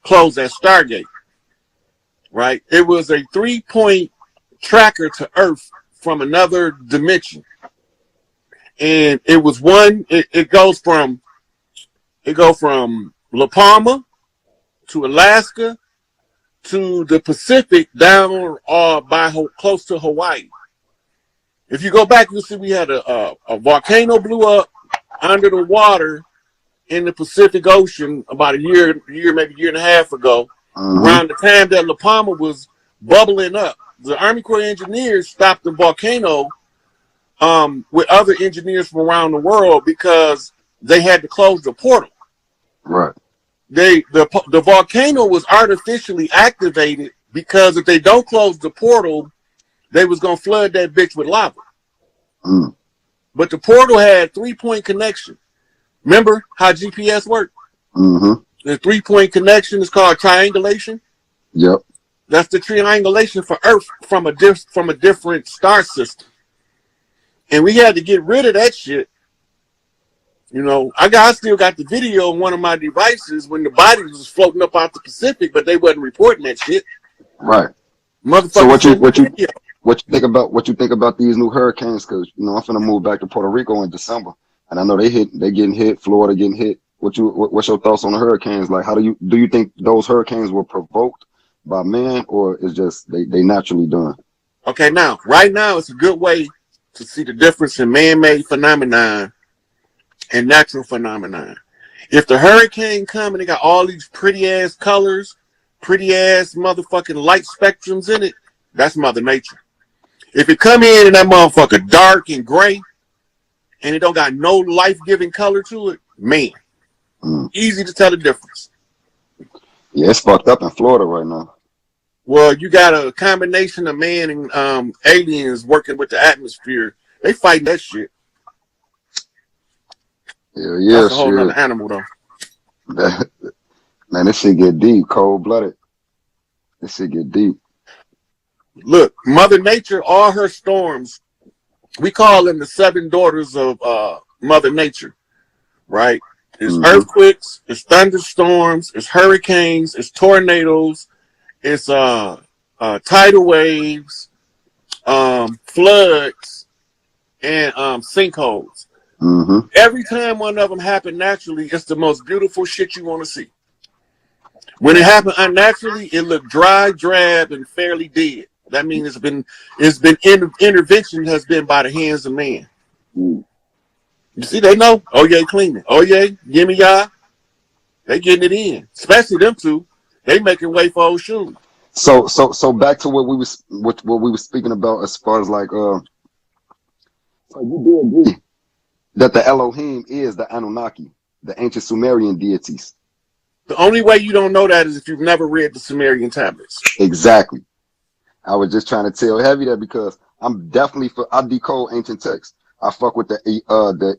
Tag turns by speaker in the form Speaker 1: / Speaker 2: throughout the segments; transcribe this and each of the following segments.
Speaker 1: closed at Stargate. Right? It was a 3-point tracker to Earth from another dimension. And it was one, it goes from La Palma to Alaska to the Pacific down close to Hawaii. If you go back, you'll see we had a volcano blew up under the water in the Pacific Ocean about a year, maybe a year and a half ago. Around the time that La Palma was bubbling up, the Army Corps of Engineers stopped the volcano with other engineers from around the world because they had to close the portal.
Speaker 2: Right.
Speaker 1: The volcano was artificially activated because if they don't close the portal, they was gonna flood that bitch with lava. But the portal had 3-point connection. Remember how GPS worked? The 3-point connection is called triangulation.
Speaker 2: Yep.
Speaker 1: That's the triangulation for Earth from a different star system. And we had to get rid of that shit. You know, I still got the video on one of my devices when the body was floating up out the Pacific, but they wasn't reporting that shit.
Speaker 2: Right.
Speaker 1: Motherfucker.
Speaker 2: So what you think about these new hurricanes? Because you know I'm finna move back to Puerto Rico in December, and I know they getting hit. Florida getting hit. What's your thoughts on the hurricanes? Like, do you think those hurricanes were provoked by man, or is just they naturally done?
Speaker 1: Okay, right now it's a good way to see the difference in man-made phenomenon and natural phenomenon. If the hurricane come and they got all these pretty ass colors, pretty ass motherfucking light spectrums in it, that's Mother Nature. If it come in and that motherfucker dark and gray and it don't got no life-giving color to it, man. Easy to tell the difference.
Speaker 2: Yeah, it's fucked up in Florida right now.
Speaker 1: Well, you got a combination of man and aliens working with the atmosphere. They fighting that shit.
Speaker 2: Yeah,
Speaker 1: that's a whole other animal, though.
Speaker 2: Man, this shit get deep, cold-blooded. This shit get deep.
Speaker 1: Look, Mother Nature, all her storms, we call them the 7 daughters of Mother Nature, right? It's earthquakes, it's thunderstorms, it's hurricanes, it's tornadoes, it's tidal waves, floods, and sinkholes. Every time one of them happen naturally, it's the most beautiful shit you want to see. When it happened unnaturally, it looked dry, drab, and fairly dead. That means intervention has been by the hands of man. You see, they know. Oh yeah, cleaning. Oh yeah, gimme y'all. They getting it in. Especially them two. They making way for old shoes.
Speaker 2: So back to what we was speaking about as far as like so you do agree that the Elohim is the Anunnaki, the ancient Sumerian deities.
Speaker 1: The only way you don't know that is if you've never read the Sumerian tablets.
Speaker 2: Exactly. I was just trying to tell Heavy that because I'm definitely I decode ancient texts. I fuck with the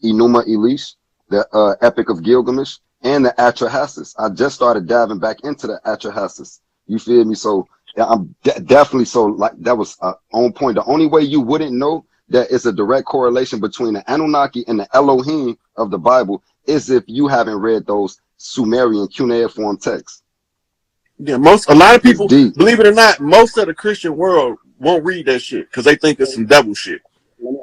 Speaker 2: Enuma Elish, the Epic of Gilgamesh, and the Atrahasis. I just started diving back into the Atrahasis. You feel me? So yeah, I'm definitely so like that was on point. The only way you wouldn't know that it's a direct correlation between the Anunnaki and the Elohim of the Bible is if you haven't read those Sumerian cuneiform texts.
Speaker 1: Yeah, a lot of people, believe it or not, most of the Christian world won't read that shit because they think it's some devil shit.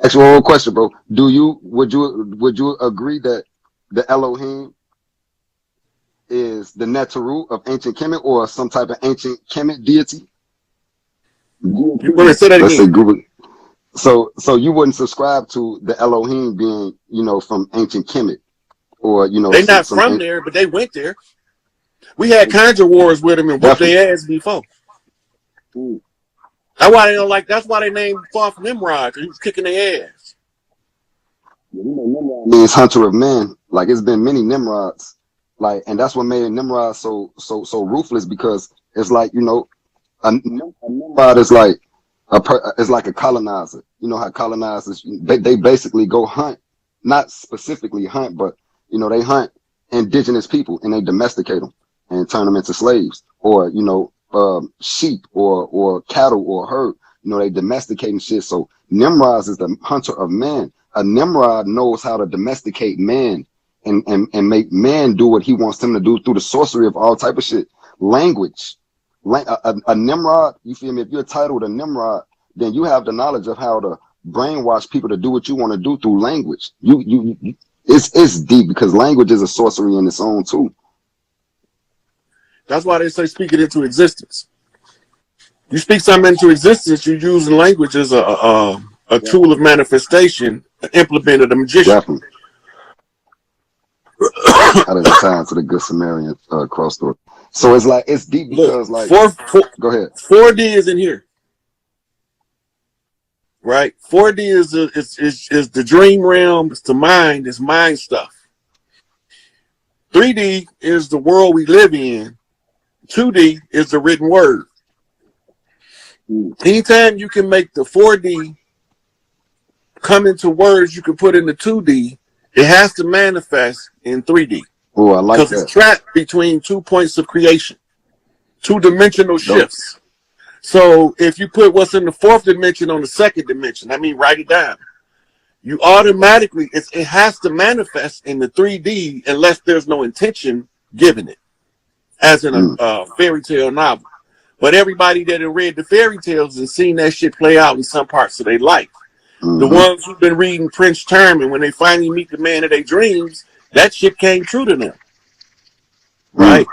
Speaker 2: Ask you one question, bro. Would you agree that the Elohim is the Neteru of ancient Kemet or some type of ancient Kemet deity?
Speaker 1: You want to say that again?
Speaker 2: Say Google. So you wouldn't subscribe to the Elohim being, you know, from ancient Kemet, or you know,
Speaker 1: they're not from there, but they went there. We had conjure wars with them and whooped their ass before. That's why they don't like. That's why they named Thoth Nimrod, because he was kicking their ass.
Speaker 2: Nimrod means hunter of men. Like it's been many Nimrods, like, and that's what made Nimrod so ruthless, because it's like, you know, a Nimrod is like a colonizer. You know how colonizers they basically go hunt, not specifically hunt, but you know they hunt indigenous people and they domesticate them and turn them into slaves, or you know, sheep or cattle or herd. You know, they domesticating shit. So Nimrod is the hunter of man. A Nimrod knows how to domesticate man and make man do what he wants him to do through the sorcery of all type of shit. language. A Nimrod, you feel me? If you're titled a Nimrod, then you have the knowledge of how to brainwash people to do what you want to do through language. It's deep, because language is a sorcery in its own too.
Speaker 1: That's why they say speak it into existence. You speak something into existence, you're using language as a tool of manifestation, implemented a magician.
Speaker 2: Definitely. That is a time to the Good Samaritan cross story. So it's like, it's deep because go ahead.
Speaker 1: 4D is in here, right? 4D is the dream realm. It's the mind. It's mind stuff. 3D is the world we live in. 2D is the written word. Anytime you can make the 4D come into words you can put in the 2D, it has to manifest in 3D.
Speaker 2: Oh, I like that.
Speaker 1: Because it's trapped between 2 points of creation, 2-dimensional shifts. So if you put what's in the 4th dimension on the 2nd dimension, I mean, write it down. You automatically, it has to manifest in the 3D unless there's no intention given it, as in a fairy tale novel. But everybody that have read the fairy tales and seen that shit play out in some parts of their life. The ones who've been reading Prince Charming, when they finally meet the man of their dreams, that shit came true to them. Right?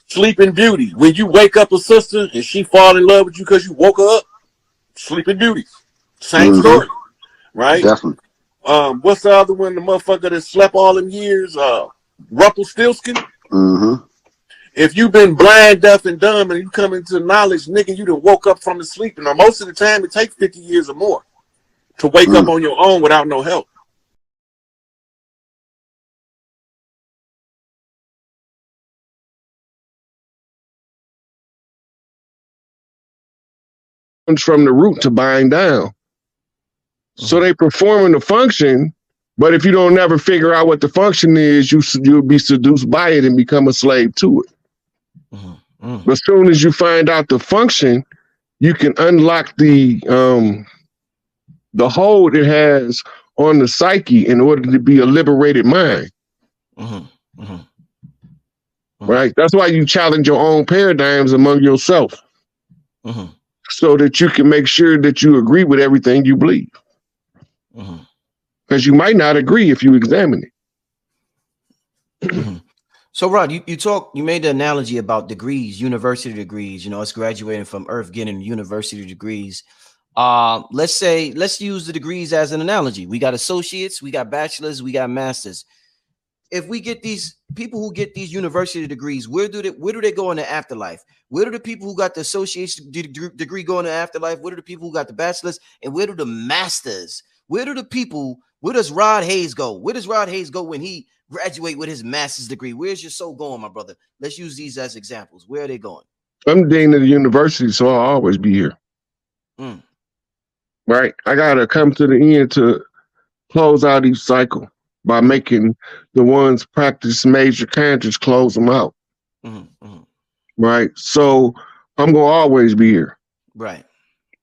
Speaker 1: Sleeping Beauty. When you wake up a sister and she fall in love with you because you woke her up, Sleeping Beauty. Same story. Right?
Speaker 2: Definitely.
Speaker 1: What's the other one? The motherfucker that slept all them years? Rumpelstiltskin. If you've been blind, deaf, and dumb, and you come into knowledge, nigga, you done woke up from the sleep. And most of the time, it takes 50 years or more to wake up on your own without no help.
Speaker 3: From the root to bind down. So they performing the function, but if you don't never figure out what the function is, you'll be seduced by it and become a slave to it. But as soon as you find out the function, you can unlock the hold it has on the psyche in order to be a liberated mind. Right? That's why you challenge your own paradigms among yourself. So that you can make sure that you agree with everything you believe. Because you might not agree if you examine it.
Speaker 4: So Rod, you made the analogy about degrees, university degrees, us graduating from Earth, getting university degrees. Let's use the degrees as an analogy. We got associates, we got bachelors, we got masters. If we get these people who get these university degrees, where do they go in the afterlife? Where do the people who got the association degree go in the afterlife? Where do the people who got the bachelors? And where do the masters? Where does Rod Hayes go? Where does Rod Hayes go when he graduate with his master's degree? Where's your soul going, my brother? Let's use these as examples. Where are they going?
Speaker 3: I'm dean of the university, so I'll always be here. Right? I gotta come to the end to close out each cycle by making the ones practice major characters close them out. Right? So I'm gonna always be here.
Speaker 4: Right.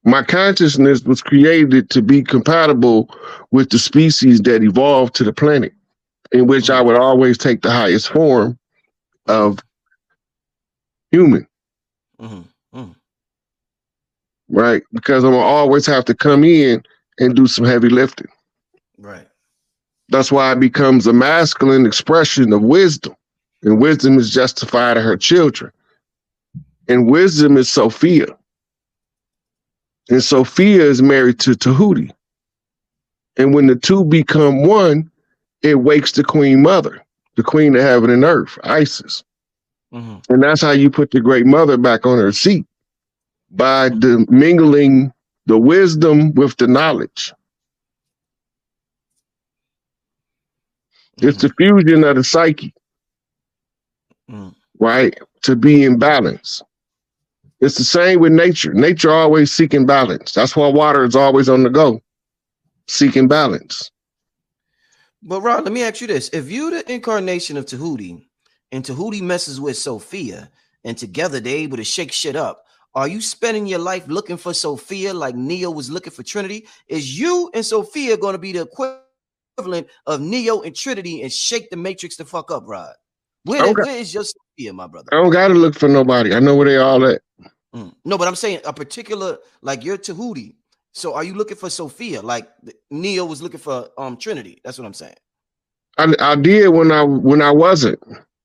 Speaker 3: My consciousness was created to be compatible with the species that evolved to the planet, in which I would always take the highest form of human. Right? Because I'm gonna always have to come in and do some heavy lifting.
Speaker 4: Right.
Speaker 3: That's why it becomes a masculine expression of wisdom. And wisdom is justified to her children. And wisdom is Sophia. And Sophia is married to Tahuti. And when the two become one, it wakes the Queen Mother, the Queen of Heaven and Earth, Isis. And that's how you put the Great Mother back on her seat, by mingling the wisdom with the knowledge. It's the fusion of the psyche, right? To be in balance. It's the same with nature. Nature always seeking balance. That's why water is always on the go, seeking balance.
Speaker 4: But Rod, let me ask you this. If you the incarnation of Tahuti and Tahuti messes with Sophia and together they're able to shake shit up, are you spending your life looking for Sophia like Neo was looking for Trinity? Is you and Sophia going to be the equivalent of Neo and Trinity and shake the matrix the fuck up, Rod? Where is your Sophia, my brother.
Speaker 3: I don't gotta look for nobody. I know where they all at.
Speaker 4: No, but I'm saying a particular, like you're Tahuti. So are you looking for Sophia? Like Neo was looking for Trinity. That's what I'm saying.
Speaker 3: I did when I wasn't.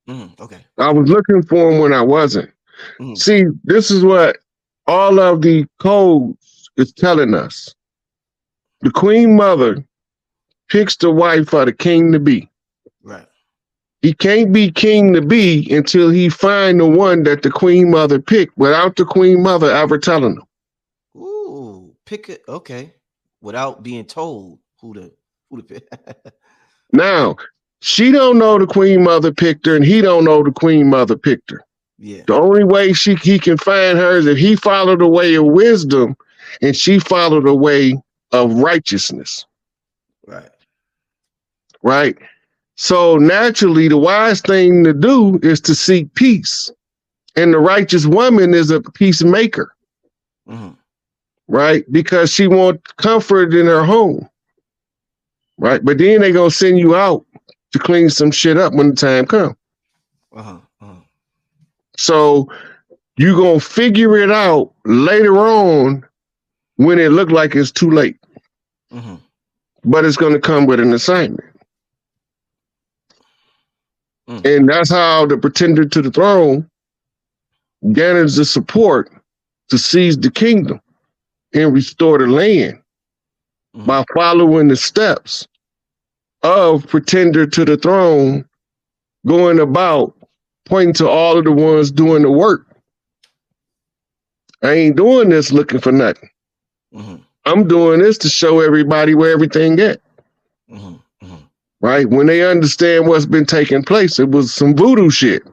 Speaker 4: Okay.
Speaker 3: I was looking for him when I wasn't. See, this is what all of the codes is telling us. The Queen Mother picks the wife for the king to be.
Speaker 4: Right.
Speaker 3: He can't be king to be until he find the one that the Queen Mother picked without the Queen Mother ever telling him.
Speaker 4: Ooh, pick it. Okay. Without being told who to pick.
Speaker 3: Now, she don't know the Queen Mother picked her, and he don't know the Queen Mother picked her.
Speaker 4: Yeah.
Speaker 3: The only way he can find her is if he followed the way of wisdom and she followed the way of righteousness.
Speaker 4: Right.
Speaker 3: Right. So naturally, the wise thing to do is to seek peace. And the righteous woman is a peacemaker. Right. Because she wants comfort in her home. Right. But then they're going to send you out to clean some shit up when the time comes. So you're going to figure it out later on when it look like it's too late. But it's going to come with an assignment. And that's how the pretender to the throne gathers the support to seize the kingdom and restore the land by following the steps of pretender to the throne, going about pointing to all of the ones doing the work. I ain't doing this looking for nothing. I'm doing this to show everybody where everything at. Right? When they understand what's been taking place, it was some voodoo shit.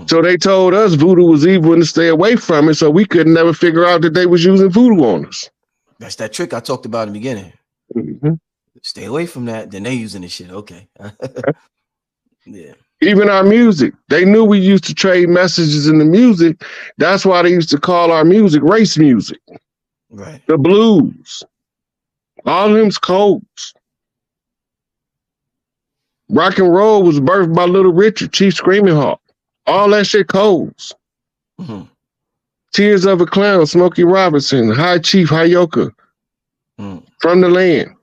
Speaker 3: So they told us voodoo was evil and to stay away from it, so we could never figure out that they was using voodoo on us.
Speaker 4: That's that trick I talked about in the beginning. Stay away from that. Then they using this shit. Okay. Yeah.
Speaker 3: Even our music. They knew we used to trade messages in the music. That's why they used to call our music race music.
Speaker 4: Right.
Speaker 3: The blues. All of them's codes. Rock and roll was birthed by Little Richard, Chief Screaming Hawk. All that shit codes. Tears of a Clown, Smokey Robinson, High Chief Hayoka. From the land.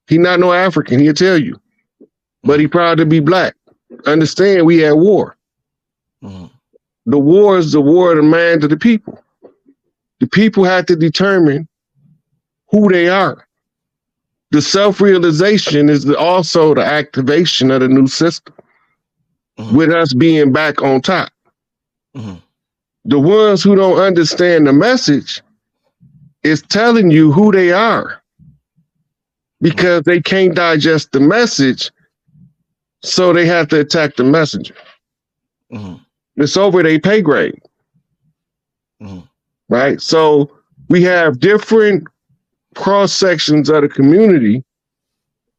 Speaker 3: He not no African, he'll tell you. But he proud to be black. Understand we had war. The war is the war of the mind of the people. The people had to determine who they are. The self-realization is also the activation of the new system, with us being back on top. The ones who don't understand the message is telling you who they are because they can't digest the message, so they have to attack the messenger. It's over their pay grade. Right? So we have different cross sections of the community.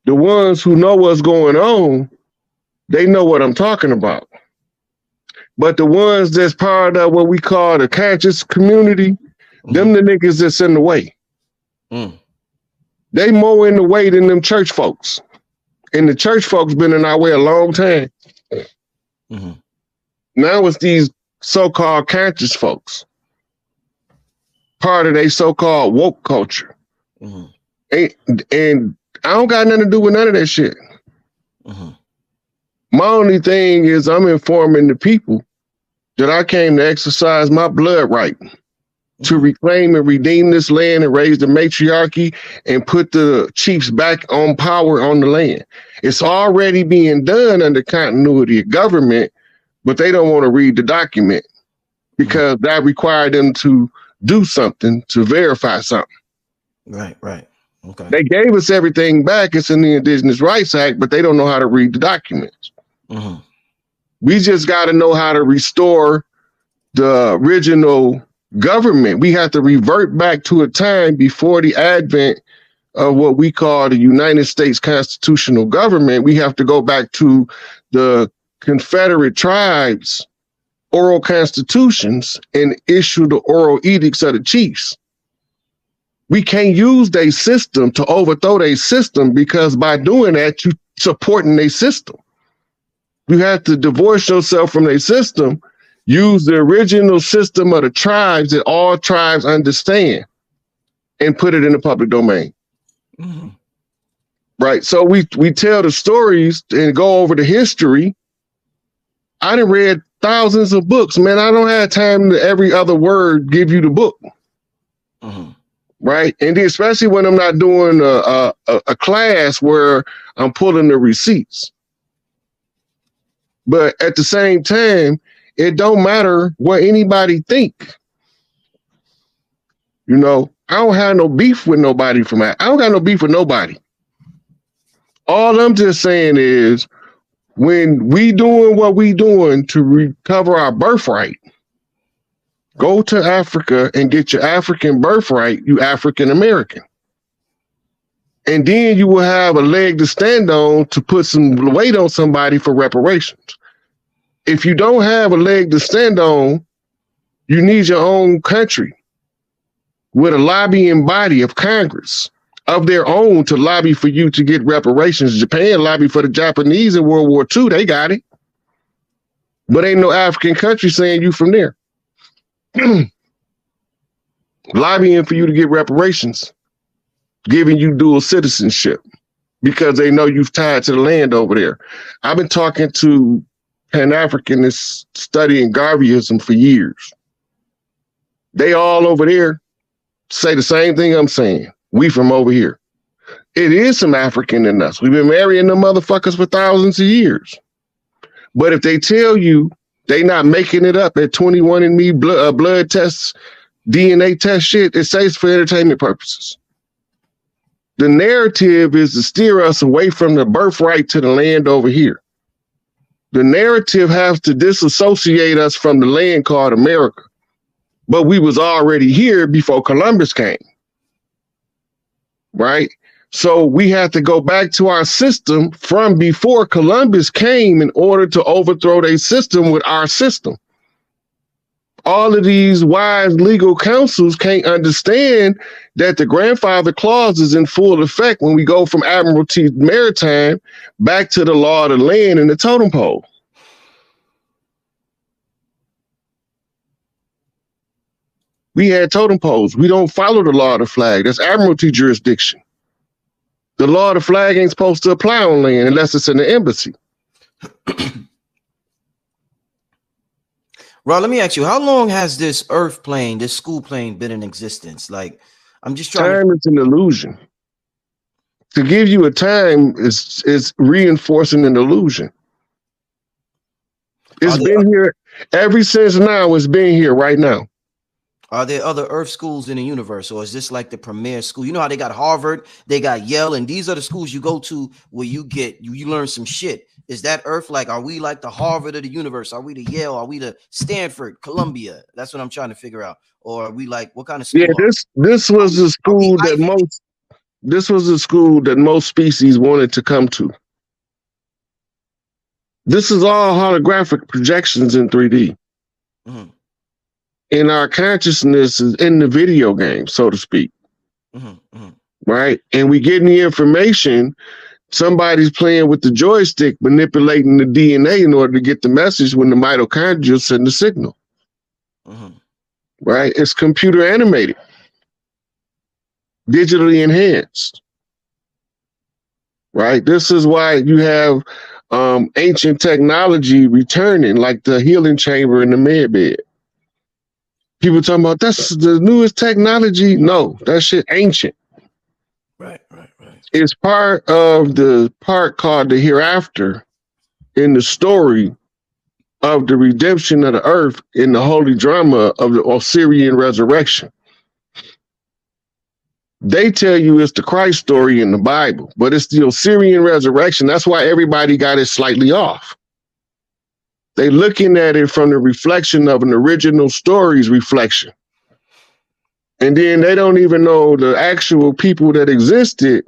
Speaker 3: The ones who know what's going on, they know what I'm talking about. But the ones that's part of what we call the conscious community, them the niggas that's in the way. They more in the way than them church folks. And the church folks been in our way a long time. Now it's these so-called conscious folks. Part of their so-called woke culture. And I don't got nothing to do with none of that shit. My only thing is I'm informing the people that I came to exercise my blood right to reclaim and redeem this land and raise the matriarchy and put the chiefs back on power on the land. It's already being done under continuity of government, but they don't want to read the document because that required them to do something to verify something.
Speaker 4: Right. Okay.
Speaker 3: They gave us everything back. It's in the Indigenous Rights Act, but they don't know how to read the documents. We just got to know how to restore the original government. We have to revert back to a time before the advent of what we call the United States constitutional government. We have to go back to the Confederate tribes' oral constitutions and issue the oral edicts of the chiefs. We can't use their system to overthrow their system because by doing that, you supporting their system. You have to divorce yourself from their system, use the original system of the tribes that all tribes understand, and put it in the public domain.
Speaker 4: Mm-hmm.
Speaker 3: Right. So we tell the stories and go over the history. I done read thousands of books, man. I don't have time to every other word give you the book.
Speaker 4: Mm-hmm.
Speaker 3: Right. And then especially when I'm not doing a class where I'm pulling the receipts. But at the same time, it don't matter what anybody think. You know, I don't have no beef with nobody from that. I don't got no beef with nobody. All I'm just saying is when we doing what we doing to recover our birthright, go to Africa and get your African birthright, you African American. And then you will have a leg to stand on to put some weight on somebody for reparations. If you don't have a leg to stand on, you need your own country with a lobbying body of Congress of their own to lobby for you to get reparations. Japan lobbied for the Japanese in World War II. They got it. But ain't no African country saying you from there. Lobbying for you to get reparations, giving you dual citizenship because they know you've tied to the land over there. I've been talking to Pan-Africanists studying Garveyism for years. They all over there say the same thing I'm saying. We from over here. It is some African in us. We've been marrying them motherfuckers for thousands of years. But if they tell you they not making it up at 21andMe blood tests, DNA test shit, it says for entertainment purposes. The narrative is to steer us away from the birthright to the land over here. The narrative has to disassociate us from the land called America. But we was already here before Columbus came. Right? So we have to go back to our system from before Columbus came in order to overthrow their system with our system. All of these wise legal counsels can't understand that the grandfather clause is in full effect when we go from Admiralty Maritime back to the law of the land and the totem pole. We had totem poles. We don't follow the law of the flag. That's Admiralty jurisdiction. The law of the flag ain't supposed to apply on land unless it's in the embassy.
Speaker 4: Ron, let me ask you, how long has this earth plane, this school plane been in existence? Like, I'm just trying
Speaker 3: Time is an illusion. To give you a time is reinforcing an illusion. It's been here ever since now. It's been here right now.
Speaker 4: Are there other earth schools in the universe, or is this like the premier school? You know how they got Harvard, they got Yale, and these are the schools you go to where you learn some shit. Is that earth like, are we like the Harvard of the universe? Are we the Yale? Are we the Stanford, Columbia? That's what I'm trying to figure out. Or are we like, what kind of school?
Speaker 3: Yeah, this was the school that most species wanted to come to. This is all holographic projections in 3D. Mm-hmm. And our consciousness is in the video game, so to speak. Mm-hmm, mm-hmm. Right? And we getting the information. Somebody's playing with the joystick, manipulating the DNA in order to get the message when the mitochondria send the signal. Mm-hmm. Right? It's computer animated, digitally enhanced. Right? This is why you have ancient technology returning, like the healing chamber in the med bed. People talking about that's the newest technology. No, that shit ancient.
Speaker 4: Right.
Speaker 3: It's part of the part called the hereafter in the story of the redemption of the earth in the holy drama of the Osirian resurrection. They tell you it's the Christ story in the Bible, but it's the Osirian resurrection. That's why everybody got it slightly off. They looking at it from the reflection of an original story's reflection. And then they don't even know the actual people that existed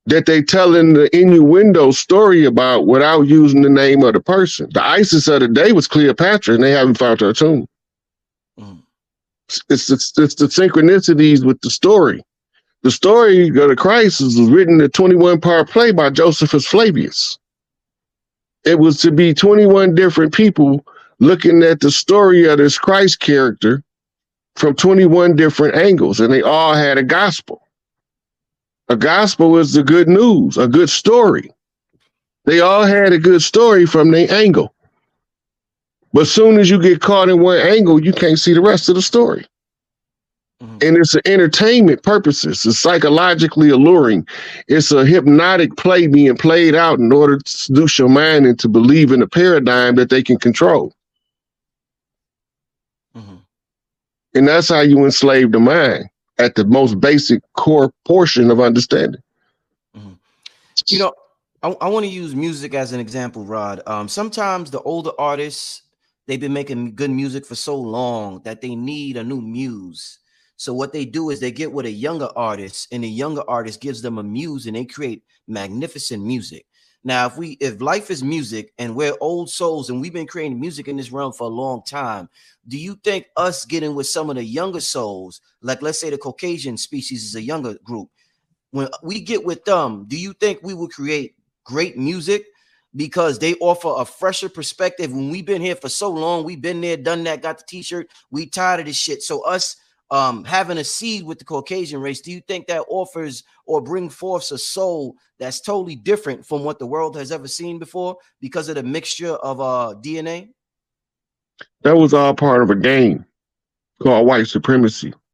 Speaker 3: that they telling the innuendo story about without using the name of the person. The Isis of the day was Cleopatra, and they haven't found her tomb. Mm. It's the synchronicities with the story. The story of the Christ was written in a 21-part play by Josephus Flavius. It was to be 21 different people looking at the story of this Christ character from 21 different angles, and they all had a gospel. A gospel is the good news, a good story. They all had a good story from their angle. But as soon as you get caught in one angle, you can't see the rest of the story. Mm-hmm. And it's an entertainment purposes. It's psychologically alluring. It's a hypnotic play being played out in order to seduce your mind into believe in a paradigm that they can control. Mm-hmm. And that's how you enslave the mind at the most basic core portion of understanding.
Speaker 4: Mm-hmm. You know, I want to use music as an example, Rod. Sometimes the older artists, they've been making good music for so long that they need a new muse. So what they do is they get with a younger artist, and the younger artist gives them a muse, and they create magnificent music. Now, if life is music and we're old souls and we've been creating music in this realm for a long time, do you think us getting with some of the younger souls, like let's say the Caucasian species is a younger group, when we get with them, do you think we will create great music because they offer a fresher perspective? When we've been here for so long, we've been there, done that, got the t-shirt, we tired of this shit. So us having a seed with the Caucasian race, do you think that offers or bring forth a soul that's totally different from what the world has ever seen before because of the mixture of DNA?
Speaker 3: That was all part of a game called white supremacy.